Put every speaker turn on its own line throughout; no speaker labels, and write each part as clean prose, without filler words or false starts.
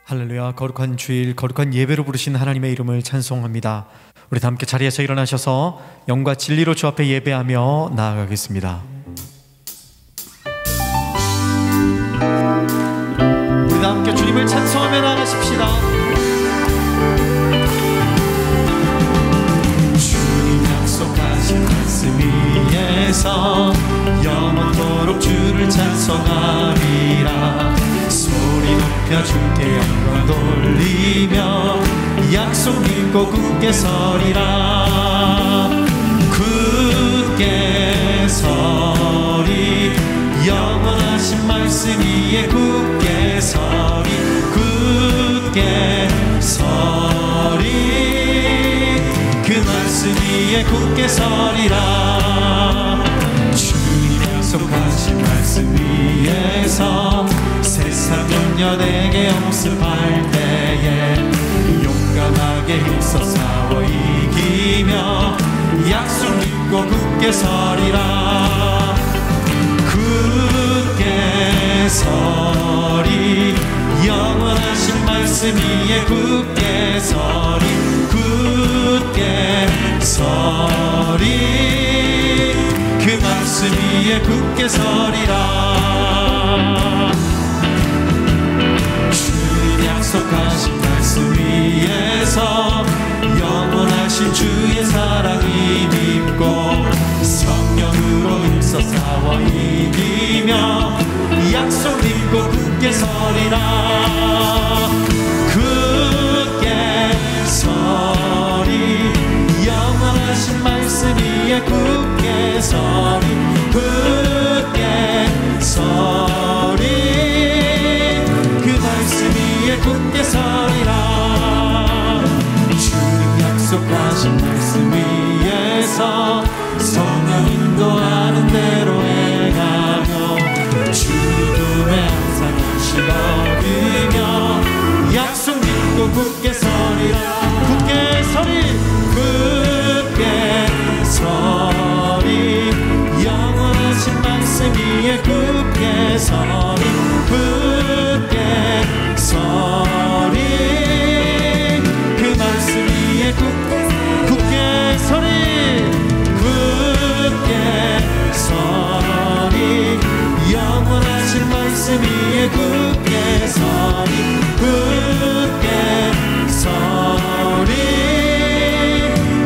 할렐루야. 거룩한 주일, 거룩한 예배로 부르신 하나님의 이름을 찬송합니다. 우리 다 함께 자리에서 일어나셔서 영과 진리로 주 앞에 예배하며 나아가겠습니다. 우리 다 함께 주님을 찬송하며 나아가십시다. 주님 약속하신 말씀 위에서 영원토록 주를 찬송하리라. 소리 높여 주께 영광 돌리며 약속 믿고 굳게 서리라. 굳게 서리. 영원하신 말씀 위에 굳게 서리. 굳게 서리. 그 말씀 위에 굳게 서리라. 주님 약속하신 말씀 위에서 세상 염려 내게 엄습할 때에 용감하게 힘써 싸워 이기며 약속 믿고 굳게 서리라. 굳게 서리. 영원하신 말씀 위에 굳게 서리. 굳게 서리. 그 말씀 위에 굳게 서리라. 주님 약속하신 말씀 위에서 영원하신 주의 사랑이 믿고 성령으로 힘써 싸워 이기며 약속 믿고 굳게 서리라. 굳게 서리. 영원하신 말씀 위에 굳게 서리. 굳게 서리. 그 말씀 위에 굳게 서리라. 주님 약속하신 말씀 위에서 성령 인도하는 대로 행하며 주님의 항상 안식 얻으며 약속 믿고 굳게 서리라. 굳게 서리. 굳게 서리. 영원하신 말씀 위에 굳게 서리. 굳게 서리. 그 말씀 위에 굳게 서리. 굳게 서리. 영원하신 말씀 위에 굳게 서리. 굳게 서리.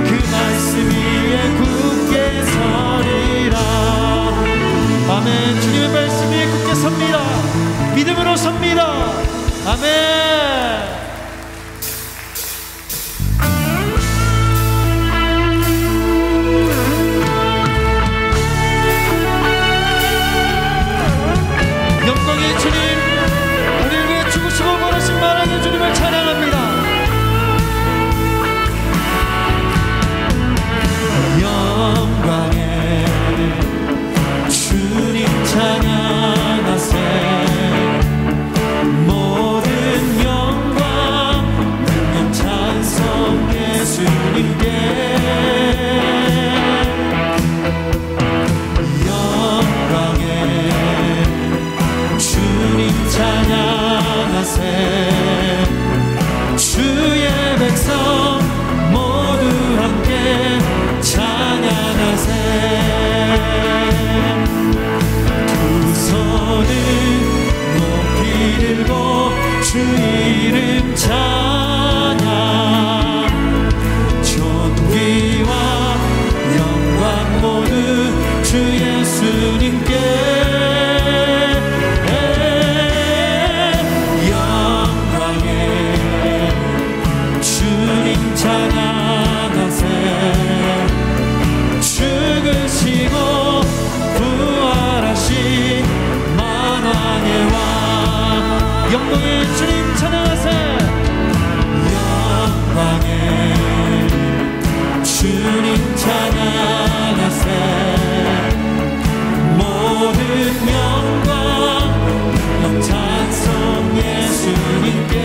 그 말씀 위에 굳게 서리라. 아멘. 주님의 말씀 위에 굳게 섭니다. 믿음으로 섭니다. 아멘. 영광의 주님, 우리를 위해 죽으시고 부활하신 만왕의 주님을 찬양합니다. 영광의 주님 찬양하세. 모든 영광 능력 찬송 예수님께. 영광의 주님 찬양하세. 주의 백성 모두 함께 찬양하세. 두 손을 높이 들고 주 이름 찬양. 존귀와 영광 모두 주 예수님께. 찬양하세. 죽으시고 부활하신 만왕의 왕. 영광의 주님 찬양하세. 영광의 주님 찬양하세. 모든 영광 찬송 예수님께.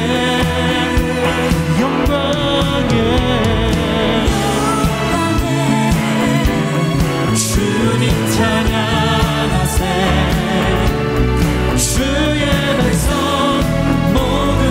주님 찬양하세. 주의 백성 모두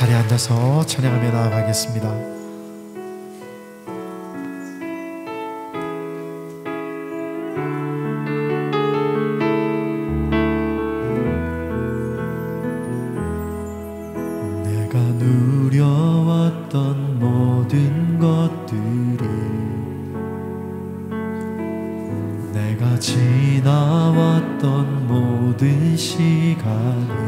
자리에 앉아서 찬양하며 나아가겠습니다. 내가 누려왔던 모든 것들이, 내가 지나왔던 모든 시간이,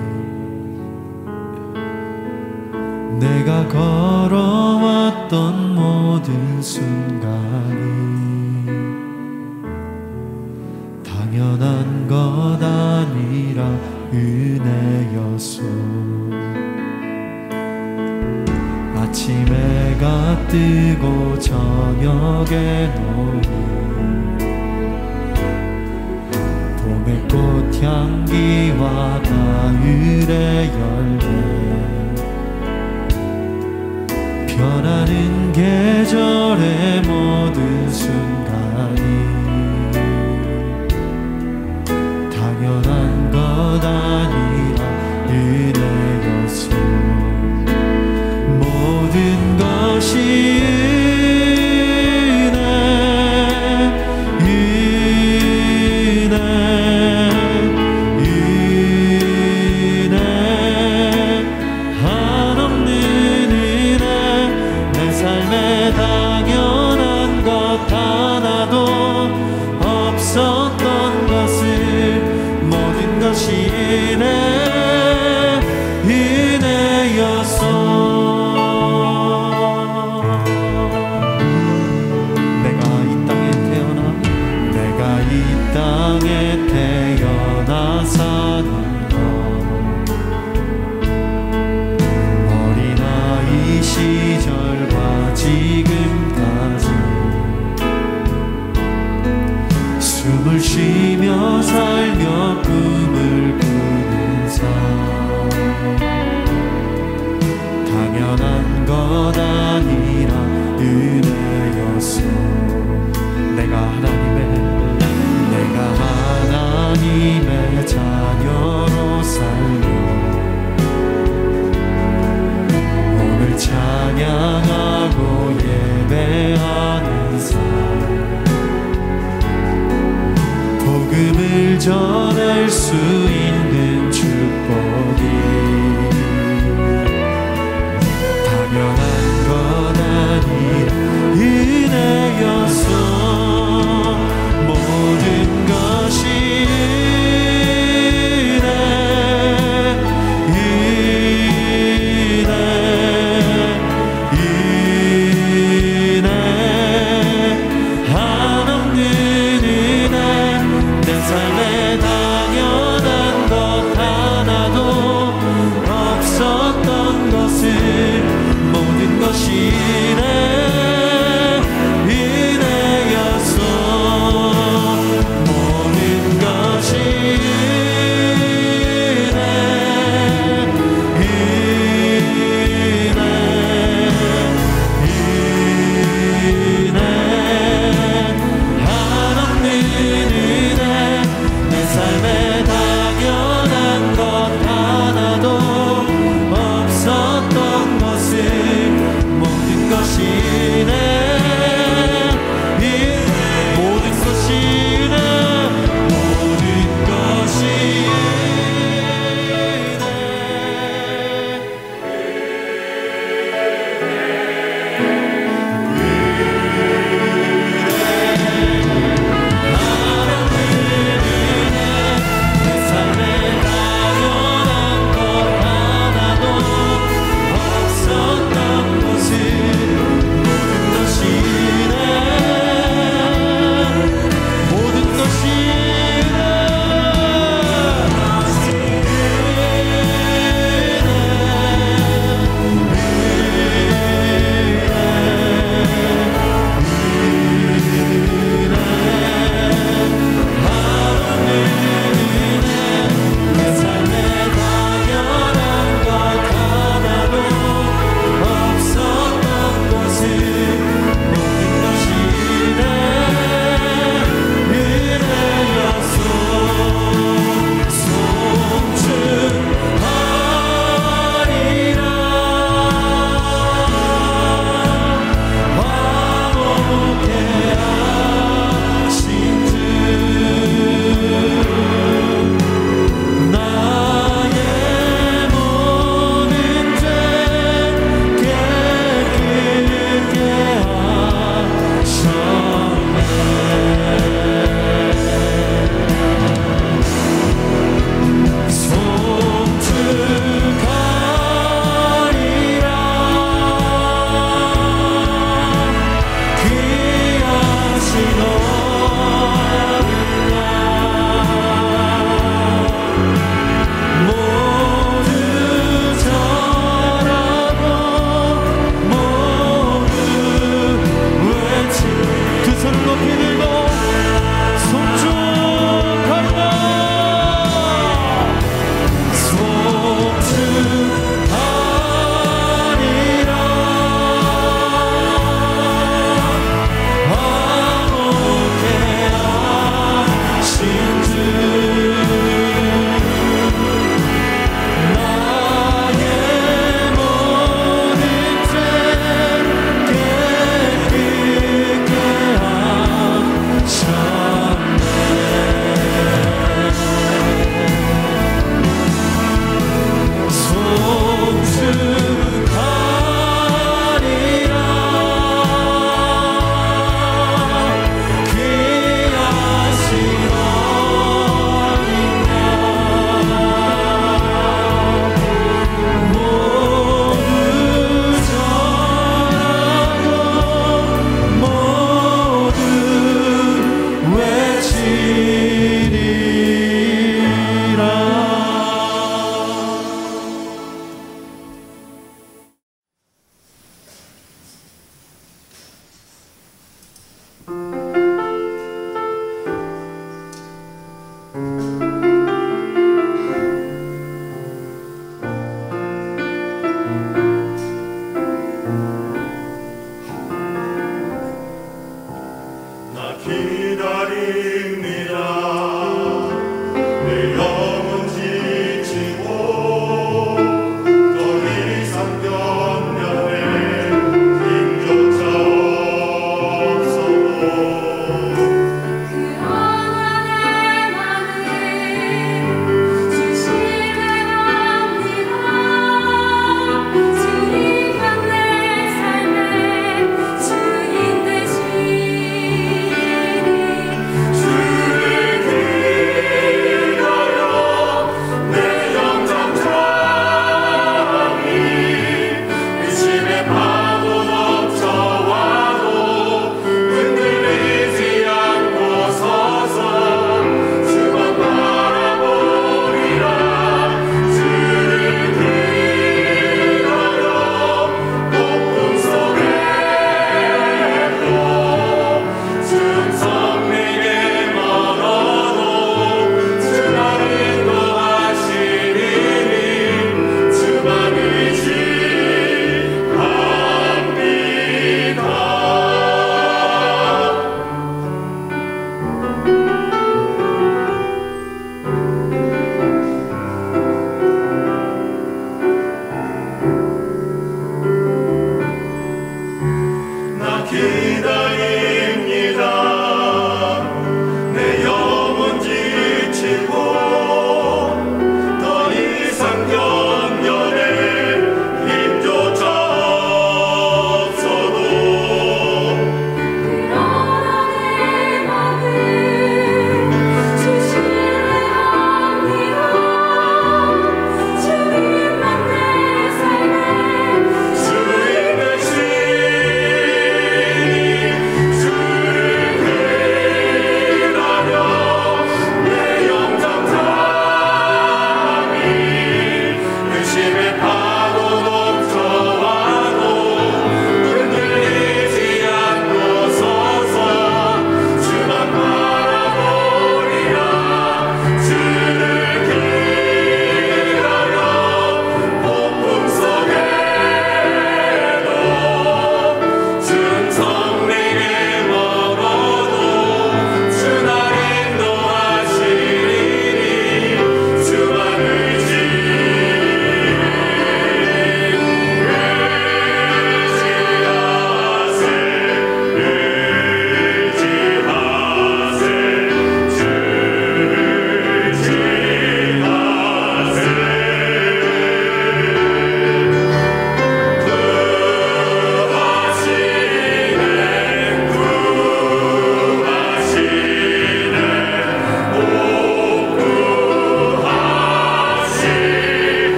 내가 걸어왔던 모든 순간이 당연한 것 아니라 은혜였소. 아침 해가 뜨고 저녁에 놓인 봄의 꽃향기와 가을의 열매, 변하는 계절의 모든 순간이 당연한 것 아니라 은혜였소. 모든 것이 숨을 쉬며 살며 꿈을 꾸는 삶, 당연한 것 아니라 은혜였소. 내가 하나님의 자녀로 살며 오늘 찬양하고 예배하는 삶, 복음을 전할 수 있는 축복이 당연한 것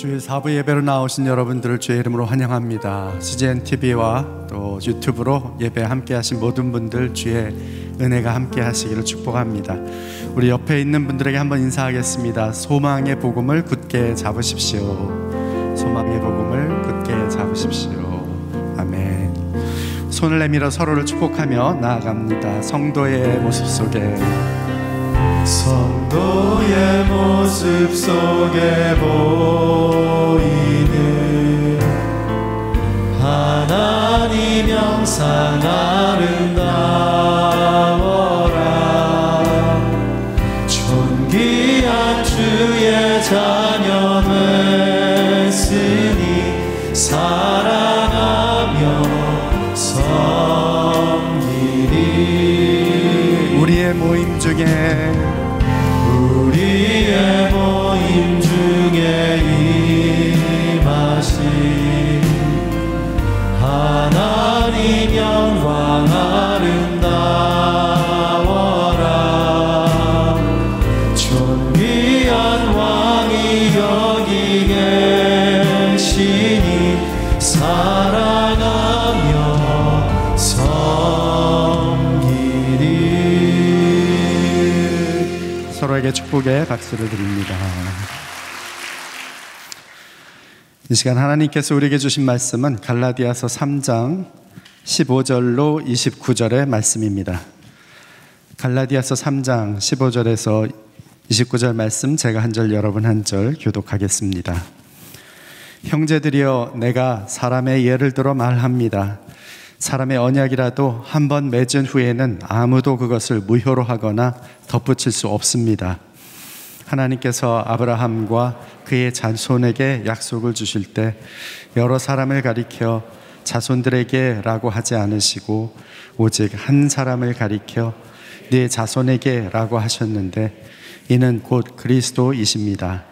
주일 4부 예배로 나오신 여러분들을 주의 이름으로 환영합니다. CGN TV와 또 유튜브로 예배 함께 하신 모든 분들 주의 은혜가 함께 하시기를 축복합니다. 우리 옆에 있는 분들에게 한번 인사하겠습니다. 소망의 복음을 굳게 잡으십시오. 소망의 복음을 굳게 잡으십시오. 아멘. 손을 내밀어 서로를 축복하며 나아갑니다. 성도의 모습 속에
성도의 모습 속에 보이는 하나님 형상 아름다워라. 존귀한 주의 자녀 됐으니 사랑하며 섬기리.
우리의 모임 중에
임하신 하나님 영광 아름다워라. 존귀한 왕이 여기 계시니 사랑하며 섬기리.
서로에게 축복의 박수를 드립니다. 이 시간 하나님께서 우리에게 주신 말씀은 갈라디아서 3장 15절로 29절의 말씀입니다. 갈라디아서 3장 15절에서 29절 말씀, 제가 한 절 여러분 한 절 교독하겠습니다. 형제들이여, 내가 사람의 예를 들어 말합니다. 사람의 언약이라도 한 번 맺은 후에는 아무도 그것을 무효로 하거나 덧붙일 수 없습니다. 하나님께서 아브라함과 그의 자손에게 약속을 주실 때 여러 사람을 가리켜 자손들에게 라고 하지 않으시고 오직 한 사람을 가리켜 네 자손에게 라고 하셨는데, 이는 곧 그리스도이십니다.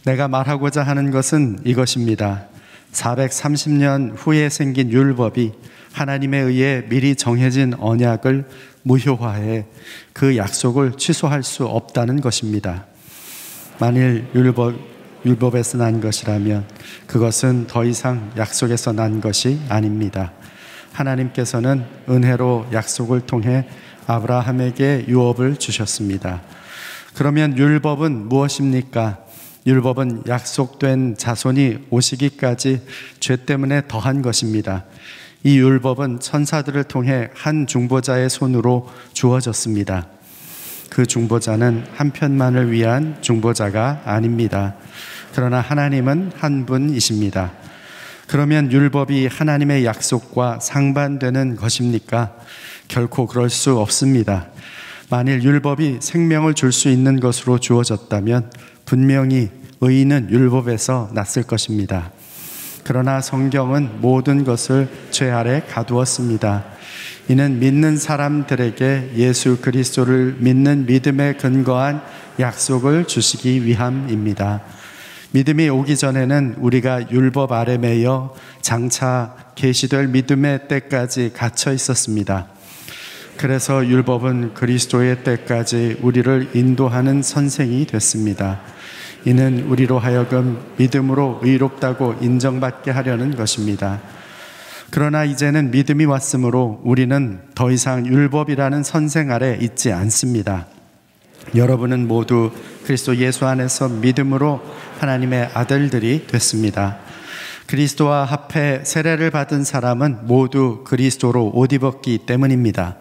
내가 말하고자 하는 것은 이것입니다. 430년 후에 생긴 율법이 하나님에 의해 미리 정해진 언약을 무효화해 그 약속을 취소할 수 없다는 것입니다. 만일 율법에서 난 것이라면 그것은 더 이상 약속에서 난 것이 아닙니다. 하나님께서는 은혜로 약속을 통해 아브라함에게 유업을 주셨습니다. 그러면 율법은 무엇입니까? 율법은 약속된 자손이 오시기까지 죄 때문에 더한 것입니다. 이 율법은 천사들을 통해 한 중보자의 손으로 주어졌습니다. 그 중보자는 한 편만을 위한 중보자가 아닙니다. 그러나 하나님은 한 분이십니다. 그러면 율법이 하나님의 약속과 상반되는 것입니까? 결코 그럴 수 없습니다. 만일 율법이 생명을 줄 수 있는 것으로 주어졌다면 분명히 의인은 율법에서 났을 것입니다. 그러나 성경은 모든 것을 죄 아래 가두었습니다. 이는 믿는 사람들에게 예수 그리스도를 믿는 믿음에 근거한 약속을 주시기 위함입니다. 믿음이 오기 전에는 우리가 율법 아래 매여 장차 계시될 믿음의 때까지 갇혀 있었습니다. 그래서 율법은 그리스도의 때까지 우리를 인도하는 선생이 됐습니다. 이는 우리로 하여금 믿음으로 의롭다고 인정받게 하려는 것입니다. 그러나 이제는 믿음이 왔으므로 우리는 더 이상 율법이라는 선생 아래 있지 않습니다. 여러분은 모두 그리스도 예수 안에서 믿음으로 하나님의 아들들이 됐습니다. 그리스도와 합해 세례를 받은 사람은 모두 그리스도로 옷 입었기 때문입니다.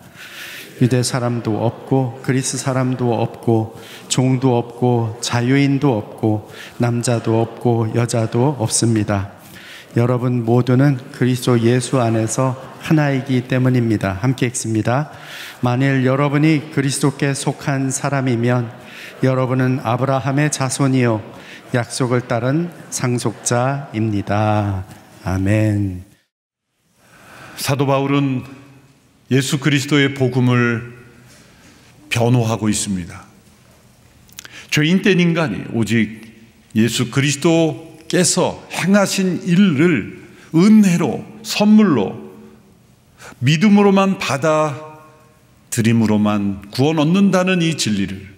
유대 사람도 없고 그리스 사람도 없고 종도 없고 자유인도 없고 남자도 없고 여자도 없습니다. 여러분 모두는 그리스도 예수 안에서 하나이기 때문입니다. 함께 읽습니다. 만일 여러분이 그리스도께 속한 사람이면 여러분은 아브라함의 자손이요 약속을 따른 상속자입니다. 아멘.
사도 바울은 예수 그리스도의 복음을 변호하고 있습니다. 죄인된 인간이 오직 예수 그리스도께서 행하신 일을 은혜로 선물로 믿음으로만 받아들임으로만 구원 얻는다는 이 진리를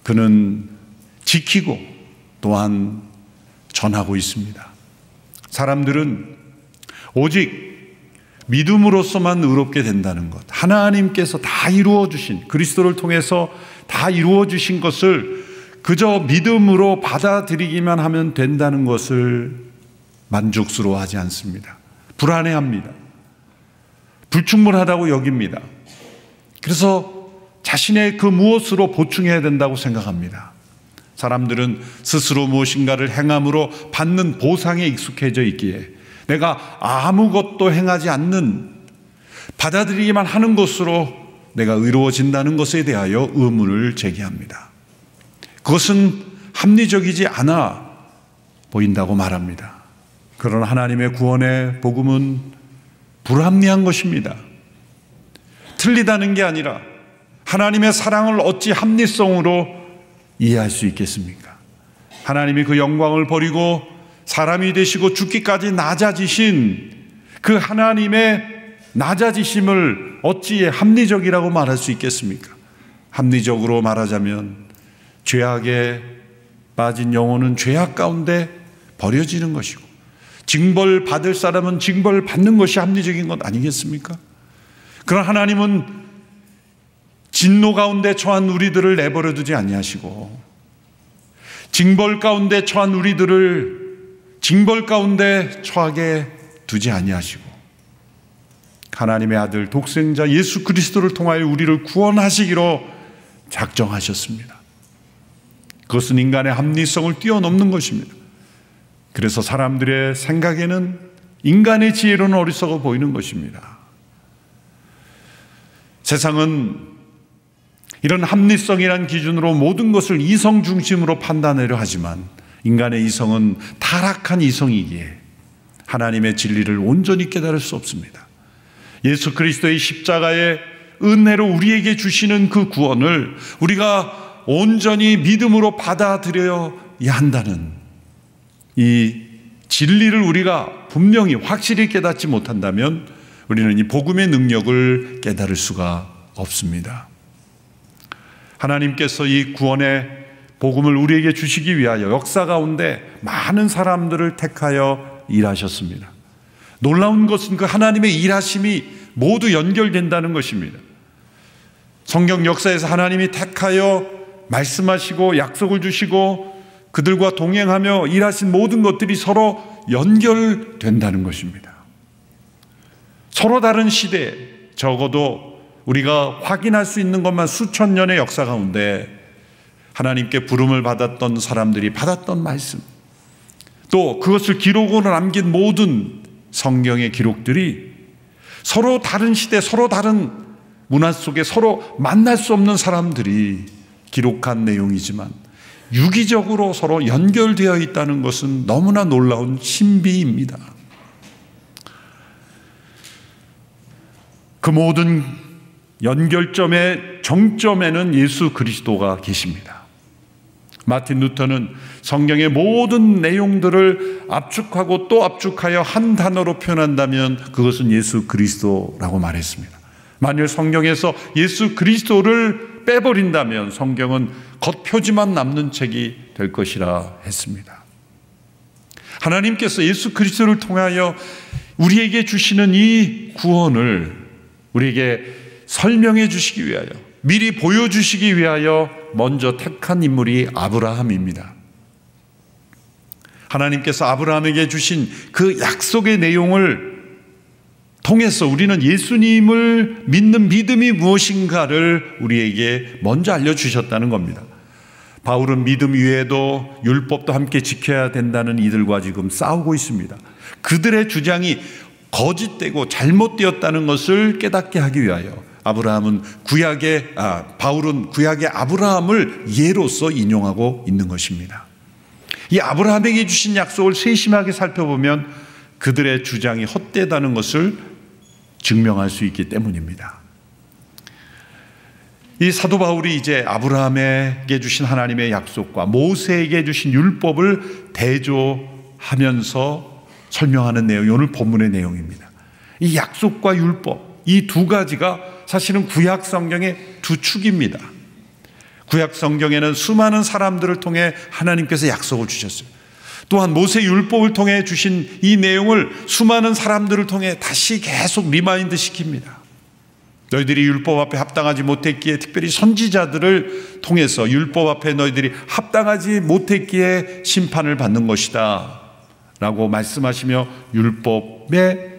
그는 지키고 또한 전하고 있습니다. 사람들은 오직 믿음으로서만 의롭게 된다는 것, 하나님께서 다 이루어 주신, 그리스도를 통해서 다 이루어 주신 것을 그저 믿음으로 받아들이기만 하면 된다는 것을 만족스러워하지 않습니다. 불안해합니다. 불충분하다고 여깁니다. 그래서 자신의 그 무엇으로 보충해야 된다고 생각합니다. 사람들은 스스로 무엇인가를 행함으로 받는 보상에 익숙해져 있기에 내가 아무것도 행하지 않는, 받아들이기만 하는 것으로 내가 의로워진다는 것에 대하여 의문을 제기합니다. 그것은 합리적이지 않아 보인다고 말합니다. 그러나 하나님의 구원의 복음은 불합리한 것입니다. 틀리다는 게 아니라 하나님의 사랑을 어찌 합리성으로 이해할 수 있겠습니까? 하나님이 그 영광을 버리고 사람이 되시고 죽기까지 낮아지신 그 하나님의 낮아지심을 어찌 합리적이라고 말할 수 있겠습니까? 합리적으로 말하자면 죄악에 빠진 영혼은 죄악 가운데 버려지는 것이고 징벌 받을 사람은 징벌 받는 것이 합리적인 것 아니겠습니까? 그러나 하나님은 진노 가운데 처한 우리들을 내버려 두지 아니하시고 징벌 가운데 처한 우리들을 징벌 가운데 처하게 두지 아니하시고 하나님의 아들 독생자 예수 그리스도를 통하여 우리를 구원하시기로 작정하셨습니다. 그것은 인간의 합리성을 뛰어넘는 것입니다. 그래서 사람들의 생각에는 인간의 지혜로는 어리석어 보이는 것입니다. 세상은 이런 합리성이란 기준으로 모든 것을 이성 중심으로 판단하려 하지만 인간의 이성은 타락한 이성이기에 하나님의 진리를 온전히 깨달을 수 없습니다. 예수 그리스도의 십자가의 은혜로 우리에게 주시는 그 구원을 우리가 온전히 믿음으로 받아들여야 한다는 이 진리를 우리가 분명히 확실히 깨닫지 못한다면 우리는 이 복음의 능력을 깨달을 수가 없습니다. 하나님께서 이 구원의 복음을 우리에게 주시기 위하여 역사 가운데 많은 사람들을 택하여 일하셨습니다. 놀라운 것은 그 하나님의 일하심이 모두 연결된다는 것입니다. 성경 역사에서 하나님이 택하여 말씀하시고 약속을 주시고 그들과 동행하며 일하신 모든 것들이 서로 연결된다는 것입니다. 서로 다른 시대에 적어도 우리가 확인할 수 있는 것만 수천 년의 역사 가운데 하나님께 부름을 받았던 사람들이 받았던 말씀, 또 그것을 기록으로 남긴 모든 성경의 기록들이 서로 다른 시대, 서로 다른 문화 속에 서로 만날 수 없는 사람들이 기록한 내용이지만 유기적으로 서로 연결되어 있다는 것은 너무나 놀라운 신비입니다. 그 모든 연결점의 정점에는 예수 그리스도가 계십니다. 마틴 루터는 성경의 모든 내용들을 압축하고 또 압축하여 한 단어로 표현한다면 그것은 예수 그리스도라고 말했습니다. 만일 성경에서 예수 그리스도를 빼버린다면 성경은 겉표지만 남는 책이 될 것이라 했습니다. 하나님께서 예수 그리스도를 통하여 우리에게 주시는 이 구원을 우리에게 설명해 주시기 위하여, 미리 보여주시기 위하여 먼저 택한 인물이 아브라함입니다. 하나님께서 아브라함에게 주신 그 약속의 내용을 통해서 우리는 예수님을 믿는 믿음이 무엇인가를 우리에게 먼저 알려주셨다는 겁니다. 바울은 믿음 위에도 율법도 함께 지켜야 된다는 이들과 지금 싸우고 있습니다. 그들의 주장이 거짓되고 잘못되었다는 것을 깨닫게 하기 위하여 바울은 구약의 아브라함을 예로서 인용하고 있는 것입니다. 이 아브라함에게 주신 약속을 세심하게 살펴보면 그들의 주장이 헛되다는 것을 증명할 수 있기 때문입니다. 이 사도 바울이 이제 아브라함에게 주신 하나님의 약속과 모세에게 주신 율법을 대조하면서 설명하는 내용이 오늘 본문의 내용입니다. 이 약속과 율법, 이 두 가지가 사실은 구약 성경의 두 축입니다. 구약 성경에는 수많은 사람들을 통해 하나님께서 약속을 주셨어요. 또한 모세 율법을 통해 주신 이 내용을 수많은 사람들을 통해 다시 계속 리마인드 시킵니다. 너희들이 율법 앞에 합당하지 못했기에, 특별히 선지자들을 통해서 율법 앞에 너희들이 합당하지 못했기에 심판을 받는 것이다 라고 말씀하시며 율법의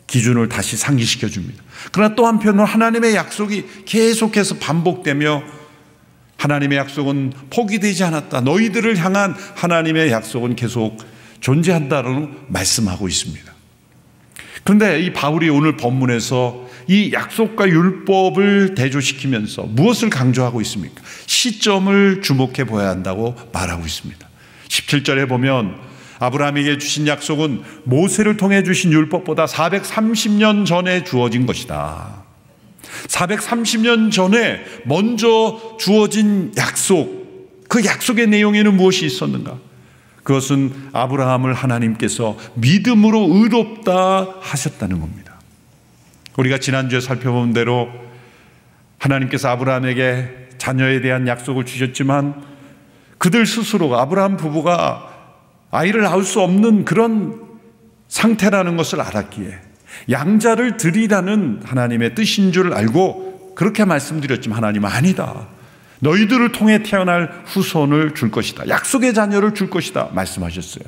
기준을 다시 상기시켜 줍니다. 그러나 또 한편으로 하나님의 약속이 계속해서 반복되며 하나님의 약속은 포기되지 않았다. 너희들을 향한 하나님의 약속은 계속 존재한다라고 말씀하고 있습니다. 그런데 이 바울이 오늘 본문에서 이 약속과 율법을 대조시키면서 무엇을 강조하고 있습니까? 시점을 주목해 보아야 한다고 말하고 있습니다. 17절에 보면 아브라함에게 주신 약속은 모세를 통해 주신 율법보다 430년 전에 주어진 것이다. 430년 전에 먼저 주어진 약속, 그 약속의 내용에는 무엇이 있었는가? 그것은 아브라함을 하나님께서 믿음으로 의롭다 하셨다는 겁니다. 우리가 지난주에 살펴본 대로 하나님께서 아브라함에게 자녀에 대한 약속을 주셨지만 그들 스스로가, 아브라함 부부가 아이를 낳을 수 없는 그런 상태라는 것을 알았기에 양자를 드리라는 하나님의 뜻인 줄 알고 그렇게 말씀드렸지만 하나님은 아니다. 너희들을 통해 태어날 후손을 줄 것이다. 약속의 자녀를 줄 것이다 말씀하셨어요.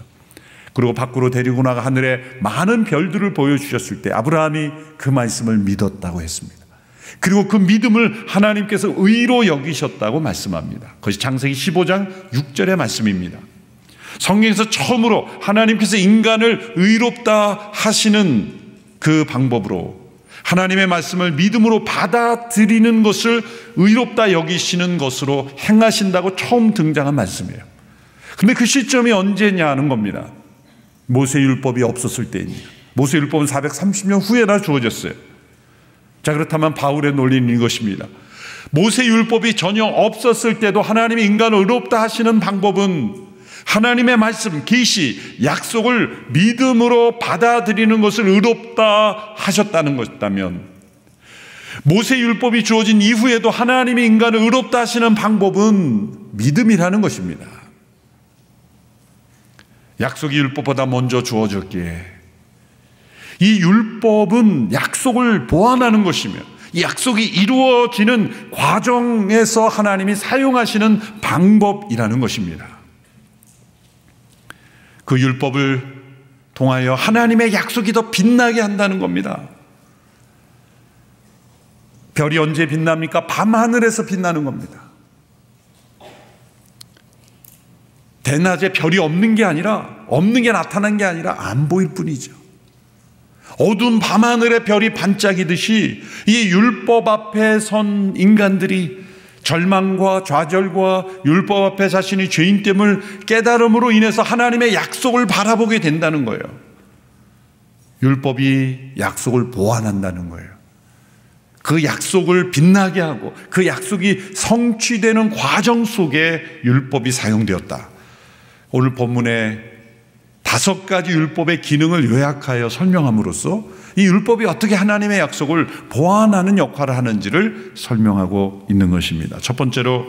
그리고 밖으로 데리고 나가 하늘에 많은 별들을 보여주셨을 때 아브라함이 그 말씀을 믿었다고 했습니다. 그리고 그 믿음을 하나님께서 의로 여기셨다고 말씀합니다. 그것이 창세기 15장 6절의 말씀입니다. 성경에서 처음으로 하나님께서 인간을 의롭다 하시는 그 방법으로 하나님의 말씀을 믿음으로 받아들이는 것을 의롭다 여기시는 것으로 행하신다고 처음 등장한 말씀이에요. 근데 그 시점이 언제냐 하는 겁니다. 모세율법이 없었을 때입니다. 모세율법은 430년 후에나 주어졌어요. 자, 그렇다면 바울의 논리는 이것입니다. 모세율법이 전혀 없었을 때도 하나님이 인간을 의롭다 하시는 방법은 하나님의 말씀, 계시, 약속을 믿음으로 받아들이는 것을 의롭다 하셨다는 것이라면 모세율법이 주어진 이후에도 하나님이 인간을 의롭다 하시는 방법은 믿음이라는 것입니다. 약속이 율법보다 먼저 주어졌기에 이 율법은 약속을 보완하는 것이며 이 약속이 이루어지는 과정에서 하나님이 사용하시는 방법이라는 것입니다. 그 율법을 통하여 하나님의 약속이 더 빛나게 한다는 겁니다. 별이 언제 빛납니까? 밤하늘에서 빛나는 겁니다. 대낮에 별이 없는 게 나타난 게 아니라 안 보일 뿐이죠. 어두운 밤하늘에 별이 반짝이듯이 이 율법 앞에 선 인간들이 절망과 좌절과 율법 앞에 자신이 죄인됨을 깨달음으로 인해서 하나님의 약속을 바라보게 된다는 거예요. 율법이 약속을 보완한다는 거예요. 그 약속을 빛나게 하고 그 약속이 성취되는 과정 속에 율법이 사용되었다. 오늘 본문에 5가지 율법의 기능을 요약하여 설명함으로써 이 율법이 어떻게 하나님의 약속을 보완하는 역할을 하는지를 설명하고 있는 것입니다. 첫 번째로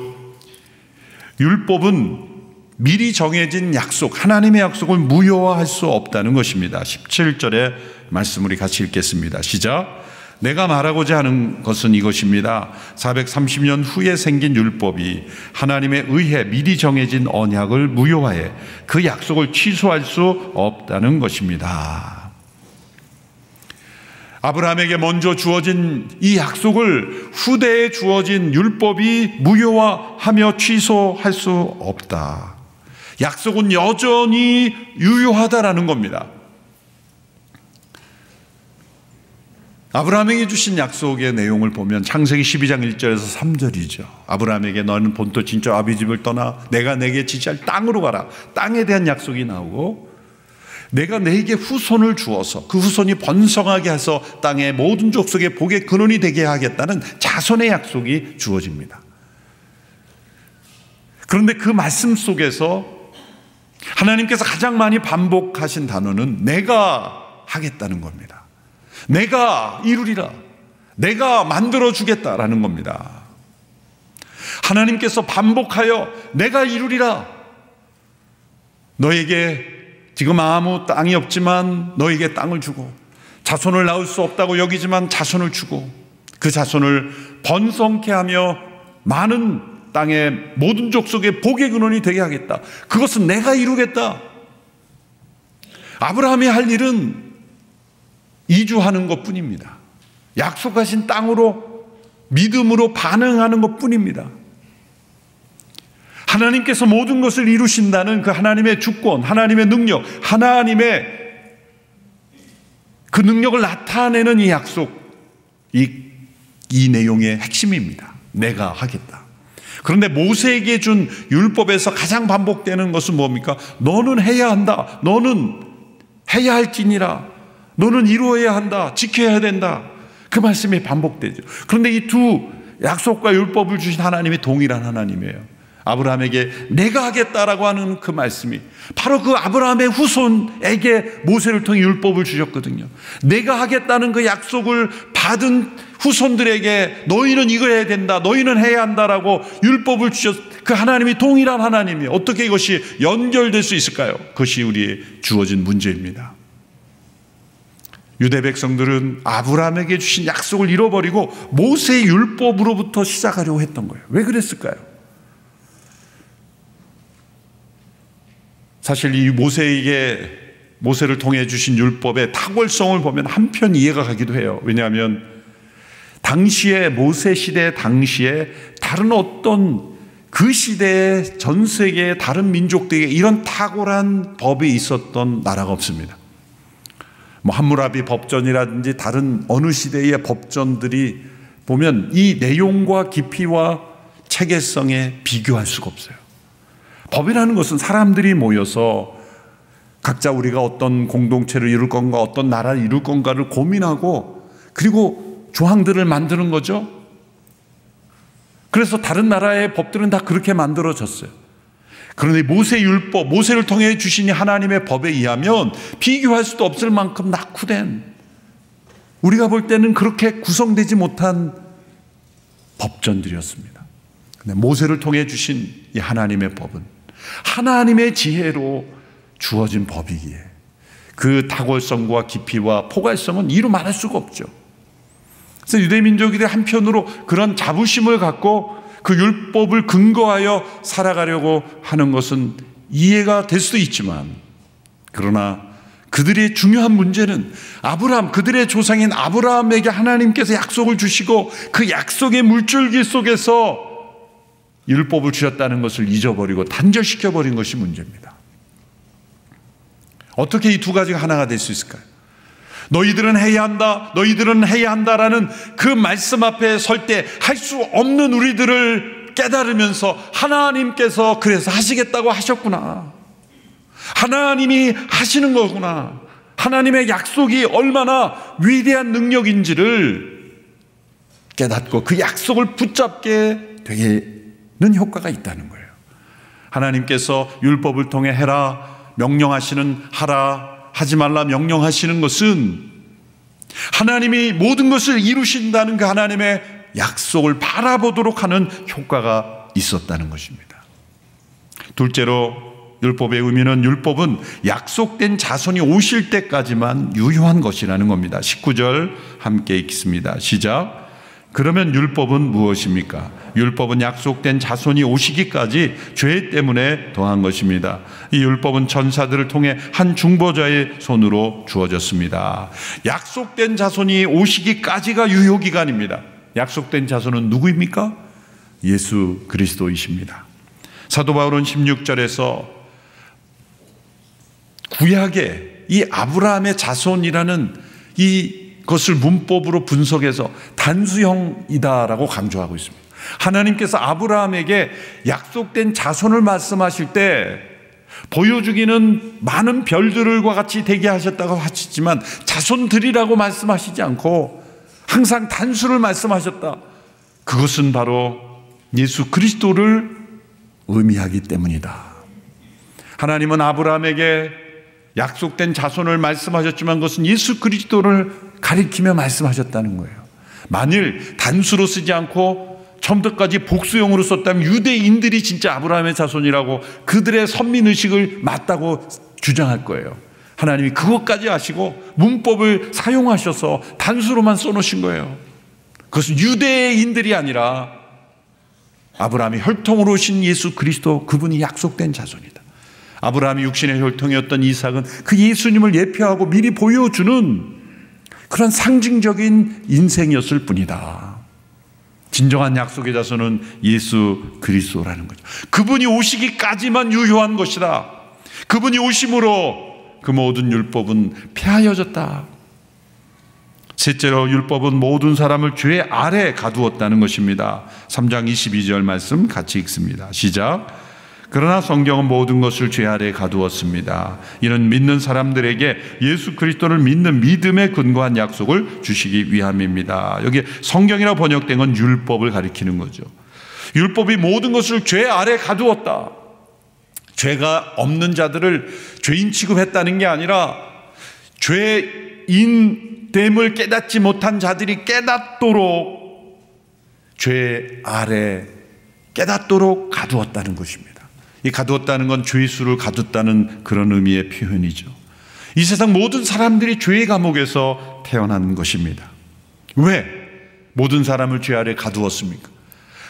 율법은 미리 정해진 약속, 하나님의 약속을 무효화할 수 없다는 것입니다. 17절의 말씀 우리 같이 읽겠습니다. 시작. 내가 말하고자 하는 것은 이것입니다. 430년 후에 생긴 율법이 하나님에 의해 미리 정해진 언약을 무효화해 그 약속을 취소할 수 없다는 것입니다. 아브라함에게 먼저 주어진 이 약속을 후대에 주어진 율법이 무효화하며 취소할 수 없다. 약속은 여전히 유효하다라는 겁니다. 아브라함에게 주신 약속의 내용을 보면 창세기 12장 1절에서 3절이죠. 아브라함에게 너는 본토 친척 아비 집을 떠나 내가 내게 지시할 땅으로 가라. 땅에 대한 약속이 나오고 내가 내게 후손을 주어서 그 후손이 번성하게 해서 땅의 모든 족속의 복의 근원이 되게 하겠다는 자손의 약속이 주어집니다. 그런데 그 말씀 속에서 하나님께서 가장 많이 반복하신 단어는 내가 하겠다는 겁니다. 내가 이루리라. 내가 만들어주겠다라는 겁니다. 하나님께서 반복하여 내가 이루리라. 너에게 지금 아무 땅이 없지만 너에게 땅을 주고, 자손을 낳을 수 없다고 여기지만 자손을 주고, 그 자손을 번성케 하며 많은 땅의 모든 족속의 복의 근원이 되게 하겠다. 그것은 내가 이루겠다. 아브라함이 할 일은 이주하는 것뿐입니다. 약속하신 땅으로 믿음으로 반응하는 것뿐입니다. 하나님께서 모든 것을 이루신다는 그 하나님의 주권, 하나님의 능력, 하나님의 그 능력을 나타내는 이 약속, 이 내용의 핵심입니다. 내가 하겠다. 그런데 모세에게 준 율법에서 가장 반복되는 것은 뭡니까? 너는 해야 한다. 너는 해야 할지니라. 너는 이루어야 한다. 지켜야 된다. 그 말씀이 반복되죠. 그런데 이 두 약속과 율법을 주신 하나님이 동일한 하나님이에요. 아브라함에게 내가 하겠다라고 하는 그 말씀이 바로 그 아브라함의 후손에게 모세를 통해 율법을 주셨거든요. 내가 하겠다는 그 약속을 받은 후손들에게 너희는 이걸 해야 된다, 너희는 해야 한다라고 율법을 주셨. 그 하나님이 동일한 하나님이에요. 어떻게 이것이 연결될 수 있을까요? 그것이 우리의 주어진 문제입니다. 유대 백성들은 아브라함에게 주신 약속을 잃어버리고 모세의 율법으로부터 시작하려고 했던 거예요. 왜 그랬을까요? 사실 이 모세를 통해 주신 율법의 탁월성을 보면 한편 이해가 가기도 해요. 왜냐하면 당시에 모세 시대 당시에 다른 어떤 그 시대의 전 세계의 다른 민족들에게 이런 탁월한 법이 있었던 나라가 없습니다. 뭐 함무라비 법전이라든지 다른 어느 시대의 법전들이 보면 이 내용과 깊이와 체계성에 비교할 수가 없어요. 법이라는 것은 사람들이 모여서 각자 우리가 어떤 공동체를 이룰 건가, 어떤 나라를 이룰 건가를 고민하고 그리고 조항들을 만드는 거죠. 그래서 다른 나라의 법들은 다 그렇게 만들어졌어요. 그런데 모세 율법, 모세를 통해 주신 하나님의 법에 의하면 비교할 수도 없을 만큼 낙후된, 우리가 볼 때는 그렇게 구성되지 못한 법전들이었습니다. 근데 모세를 통해 주신 이 하나님의 법은 하나님의 지혜로 주어진 법이기에 그 탁월성과 깊이와 포괄성은 이루 말할 수가 없죠. 그래서 유대민족들이 한편으로 그런 자부심을 갖고 그 율법을 근거하여 살아가려고 하는 것은 이해가 될 수도 있지만, 그러나 그들의 중요한 문제는 그들의 조상인 아브라함에게 하나님께서 약속을 주시고 그 약속의 물줄기 속에서 율법을 주셨다는 것을 잊어버리고 단절시켜버린 것이 문제입니다. 어떻게 이 두 가지가 하나가 될 수 있을까요? 너희들은 해야 한다, 너희들은 해야 한다라는 그 말씀 앞에 설 때 할 수 없는 우리들을 깨달으면서 하나님께서 그래서 하시겠다고 하셨구나, 하나님이 하시는 거구나, 하나님의 약속이 얼마나 위대한 능력인지를 깨닫고 그 약속을 붙잡게 되는 효과가 있다는 거예요. 하나님께서 율법을 통해 해라 명령하시는, 하라 하지 말라 명령하시는 것은 하나님이 모든 것을 이루신다는 그 하나님의 약속을 바라보도록 하는 효과가 있었다는 것입니다. 둘째로, 율법의 의미는 율법은 약속된 자손이 오실 때까지만 유효한 것이라는 겁니다. 19절 함께 읽겠습니다. 시작. 그러면 율법은 무엇입니까? 율법은 약속된 자손이 오시기까지 죄 때문에 더한 것입니다. 이 율법은 천사들을 통해 한 중보자의 손으로 주어졌습니다. 약속된 자손이 오시기까지가 유효기간입니다. 약속된 자손은 누구입니까? 예수 그리스도이십니다. 사도 바울은 16절에서 구약의 이 아브라함의 자손이라는 이것을 문법으로 분석해서 단수형이다라고 강조하고 있습니다. 하나님께서 아브라함에게 약속된 자손을 말씀하실 때 보여주기는 많은 별들과 같이 되게 하셨다고 하시지만 자손들이라고 말씀하시지 않고 항상 단수를 말씀하셨다. 그것은 바로 예수 그리스도를 의미하기 때문이다. 하나님은 아브라함에게 약속된 자손을 말씀하셨지만 그것은 예수 그리스도를 가리키며 말씀하셨다는 거예요. 만일 단수로 쓰지 않고 처음부터까지 복수형으로 썼다면 유대인들이 진짜 아브라함의 자손이라고 그들의 선민의식을 맞다고 주장할 거예요. 하나님이 그것까지 아시고 문법을 사용하셔서 단수로만 써놓으신 거예요. 그것은 유대인들이 아니라 아브라함의 혈통으로 오신 예수 그리스도, 그분이 약속된 자손이다. 아브라함이 육신의 혈통이었던 이삭은 그 예수님을 예표하고 미리 보여주는 그런 상징적인 인생이었을 뿐이다. 진정한 약속의 자손은 예수 그리스도라는 거죠. 그분이 오시기까지만 유효한 것이다. 그분이 오심으로 그 모든 율법은 폐하여졌다. 셋째로 율법은 모든 사람을 죄 아래 가두었다는 것입니다. 3장 22절 말씀 같이 읽습니다. 시작. 그러나 성경은 모든 것을 죄 아래 가두었습니다. 이는 믿는 사람들에게 예수 그리스도를 믿는 믿음에 근거한 약속을 주시기 위함입니다. 여기 성경이라고 번역된 건 율법을 가리키는 거죠. 율법이 모든 것을 죄 아래 가두었다. 죄가 없는 자들을 죄인 취급했다는 게 아니라 죄인됨을 깨닫지 못한 자들이 깨닫도록 죄 아래 깨닫도록 가두었다는 것입니다. 이 가두었다는 건 죄수를 가뒀다는 그런 의미의 표현이죠. 이 세상 모든 사람들이 죄의 감옥에서 태어난 것입니다. 왜 모든 사람을 죄 아래 가두었습니까?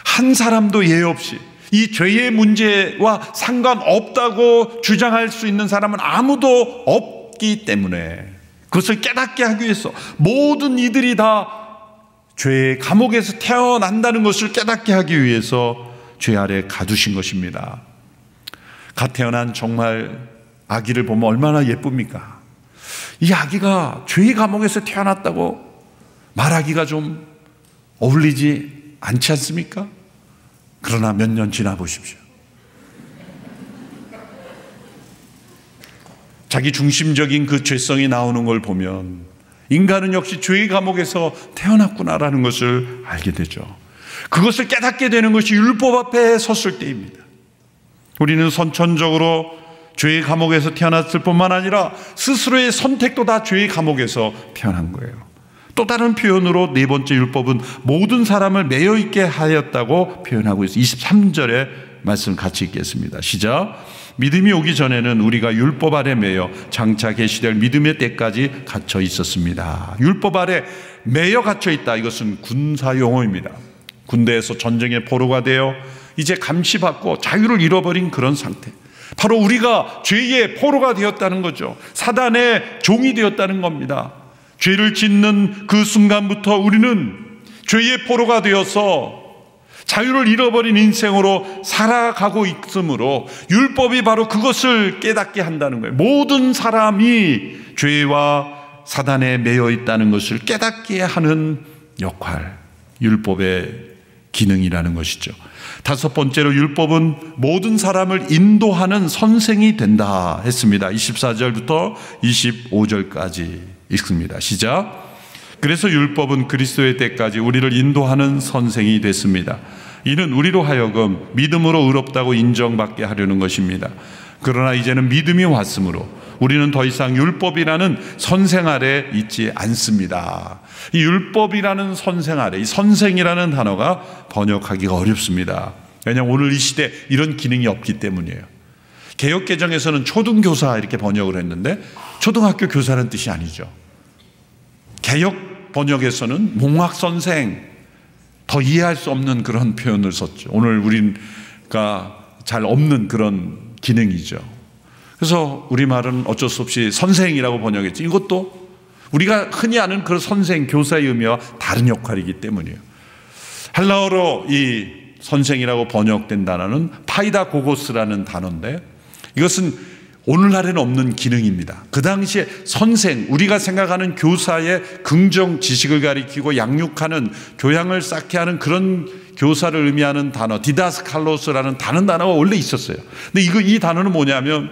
한 사람도 예외 없이 이 죄의 문제와 상관없다고 주장할 수 있는 사람은 아무도 없기 때문에 그것을 깨닫게 하기 위해서 모든 이들이 다 죄의 감옥에서 태어난다는 것을 깨닫게 하기 위해서 죄 아래 가두신 것입니다. 갓 태어난 정말 아기를 보면 얼마나 예쁩니까? 이 아기가 죄의 감옥에서 태어났다고 말하기가 좀 어울리지 않지 않습니까? 그러나 몇 년 지나 보십시오. 자기 중심적인 그 죄성이 나오는 걸 보면 인간은 역시 죄의 감옥에서 태어났구나라는 것을 알게 되죠. 그것을 깨닫게 되는 것이 율법 앞에 섰을 때입니다. 우리는 선천적으로 죄의 감옥에서 태어났을 뿐만 아니라 스스로의 선택도 다 죄의 감옥에서 태어난 거예요. 또 다른 표현으로 네 번째 율법은 모든 사람을 매여 있게 하였다고 표현하고 있어요. 23절의 말씀 같이 읽겠습니다. 시작. 믿음이 오기 전에는 우리가 율법 아래 매여 장차 계시될 믿음의 때까지 갇혀 있었습니다. 율법 아래 매여 갇혀 있다. 이것은 군사 용어입니다. 군대에서 전쟁의 포로가 되어 이제 감시받고 자유를 잃어버린 그런 상태. 바로 우리가 죄의 포로가 되었다는 거죠. 사단의 종이 되었다는 겁니다. 죄를 짓는 그 순간부터 우리는 죄의 포로가 되어서 자유를 잃어버린 인생으로 살아가고 있으므로 율법이 바로 그것을 깨닫게 한다는 거예요. 모든 사람이 죄와 사단에 매여 있다는 것을 깨닫게 하는 역할, 율법의 기능이라는 것이죠. 다섯 번째로 율법은 모든 사람을 인도하는 선생이 된다 했습니다. 24절부터 25절까지 읽습니다. 시작. 그래서 율법은 그리스도의 때까지 우리를 인도하는 선생이 됐습니다. 이는 우리로 하여금 믿음으로 의롭다고 인정받게 하려는 것입니다. 그러나 이제는 믿음이 왔으므로 우리는 더 이상 율법이라는 선생 아래 있지 않습니다. 이 율법이라는 선생 아래, 이 선생이라는 단어가 번역하기가 어렵습니다. 왜냐하면 오늘 이 시대 이런 기능이 없기 때문이에요. 개역개정에서는 초등교사 이렇게 번역을 했는데 초등학교 교사라는 뜻이 아니죠. 개역 번역에서는 몽학선생, 더 이해할 수 없는 그런 표현을 썼죠. 오늘 우리가 잘 없는 그런 기능이죠. 그래서 우리말은 어쩔 수 없이 선생이라고 번역했죠. 이것도 우리가 흔히 아는 그런 선생, 교사의 의미와 다른 역할이기 때문이에요. 헬라어로 이 선생이라고 번역된 단어는 파이다고고스라는 단어인데 이것은 오늘날에는 없는 기능입니다. 그 당시에 선생, 우리가 생각하는 교사의 긍정 지식을 가리키고 양육하는, 교양을 쌓게 하는 그런 교사를 의미하는 단어, 디다스칼로스라는 다른 단어가 원래 있었어요. 근데 이 단어는 뭐냐면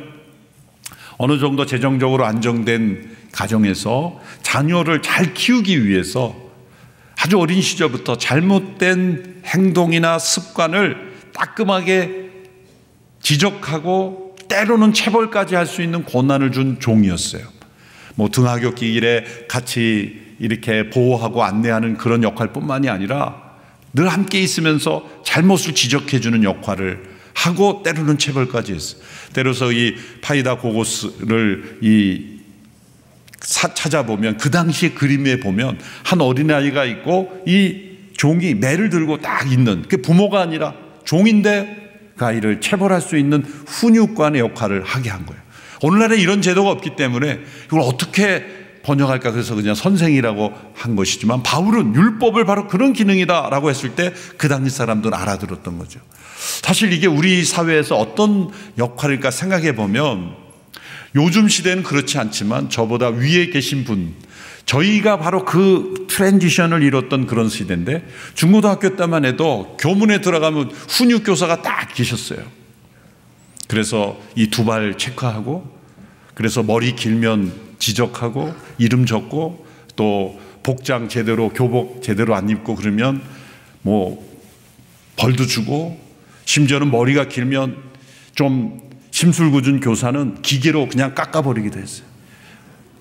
어느 정도 재정적으로 안정된 가정에서 자녀를 잘 키우기 위해서 아주 어린 시절부터 잘못된 행동이나 습관을 따끔하게 지적하고 때로는 체벌까지 할 수 있는 권한을 준 종이었어요. 뭐 등하굣길에 같이 이렇게 보호하고 안내하는 그런 역할뿐만이 아니라 늘 함께 있으면서 잘못을 지적해주는 역할을 하고 때로는 체벌까지 했어요. 때로서 이 파이다 고고스를 찾아보면 그 당시의 그림에 보면 한 어린아이가 있고 이 종이 매를 들고 딱 있는, 그 부모가 아니라 종인데 그 아이를 체벌할 수 있는 훈육관의 역할을 하게 한 거예요. 오늘날에 이런 제도가 없기 때문에 이걸 어떻게 번역할까, 그래서 그냥 선생이라고 한 것이지만, 바울은 율법을 바로 그런 기능이다라고 했을 때 그 당시 사람들은 알아들었던 거죠. 사실 이게 우리 사회에서 어떤 역할일까 생각해 보면, 요즘 시대는 그렇지 않지만 저보다 위에 계신 분, 저희가 바로 그 트랜지션을 이뤘던 그런 시대인데, 중고등학교 때만 해도 교문에 들어가면 훈육교사가 딱 계셨어요. 그래서 이 두 발 체크하고, 그래서 머리 길면 지적하고, 이름 적고, 또 복장 제대로, 교복 제대로 안 입고 그러면 뭐 벌도 주고, 심지어는 머리가 길면 좀 심술궂은 교사는 기계로 그냥 깎아버리기도 했어요.